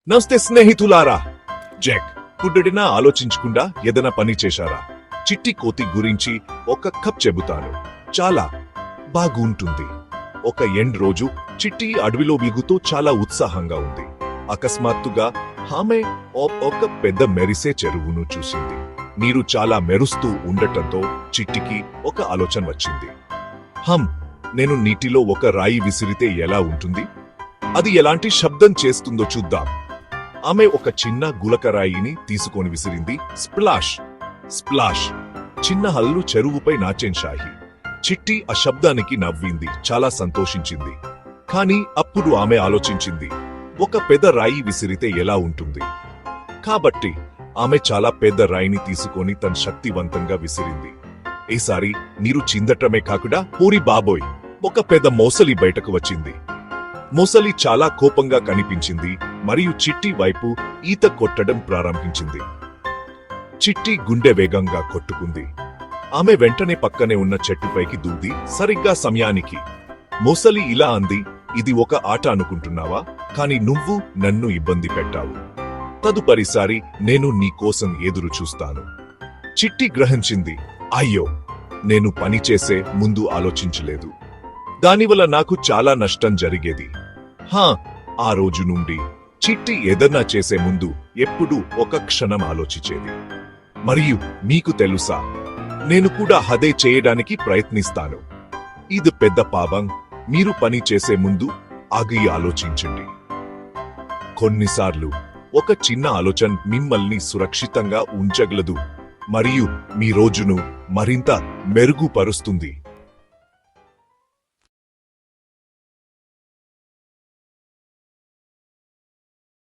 నమస్తే స్నేహితులారా. జెక్ పుట్టడినా ఆలోచించకుండా ఏదైనా పని చేశారా? చిట్టి కోతి గురించి ఒక కప్ చెబుతాను. చాలా బాగుంటుంది. ఒక ఎండ్ రోజు చిట్టి అడవిలో బిగుతూ చాలా ఉత్సాహంగా ఉంది. అకస్మాత్తుగా ఆమె ఒక పెద్ద మెరిసే చెరువును చూసింది. నీరు చాలా మెరుస్తూ ఉండటంతో చిట్టికి ఒక ఆలోచన వచ్చింది. నేను నీటిలో ఒక రాయి విసిరితే ఎలా ఉంటుంది? అది ఎలాంటి శబ్దం చేస్తుందో చూద్దాం. ఆమె ఒక చిన్న గులకరాయిని తీసుకొని విసిరింది. Splash splash. చిన్న హల్లు చెరువుపై నాచెంచాయి. చిట్టి ఆ శబ్దానికి నవ్వింది, చాలా సంతోషించింది. కాని అప్పుడు ఆమె ఆలోచించింది, ఒక పెద్ద రాయి విసిరితే ఎలా ఉంటుంది? కాబట్టి ఆమె చాలా పెద్ద రాయిని తీసుకొని తన శక్తివంతంగా విసిరింది. ఈసారి నీరు చిందటమే కాకుండా పూరి బాబోయ్, ఒక పెద్ద మోసలి బయటకు వచ్చింది. మొసలి చాలా కోపంగా కనిపించింది మరియు చిట్టి వైపు ఈత కొట్టడం ప్రారంభించింది. చిట్టి గుండె వేగంగా కొట్టుకుంది. ఆమె వెంటనే పక్కనే ఉన్న చెట్టుపైకి దూది. సరిగ్గా సమయానికి మొసలి ఇలా అంది, ఇది ఒక ఆట అనుకుంటున్నావా? కాని నువ్వు నన్ను ఇబ్బంది పెట్టావు. తదుపరిసారి నేను నీ కోసం ఎదురు చూస్తాను. చిట్టి గ్రహించింది, అయ్యో, నేను పనిచేసే ముందు ఆలోచించలేదు. దానివల్ల నాకు చాలా నష్టం జరిగేది. ఆ రోజు నుండి చిట్టి ఏదన్నా చేసే ముందు ఎప్పుడూ ఒక క్షణం ఆలోచించేది. మరియు మీకు తెలుసా, నేను కూడా అదే చేయడానికి ప్రయత్నిస్తాను. ఇది పెద్ద పాపం. మీరు పని చేసే ముందు ఆగి ఆలోచించండి. కొన్నిసార్లు ఒక చిన్న ఆలోచన మిమ్మల్ని సురక్షితంగా ఉంచగలదు మరియు మీ రోజును మరింత మెరుగుపరుస్తుంది.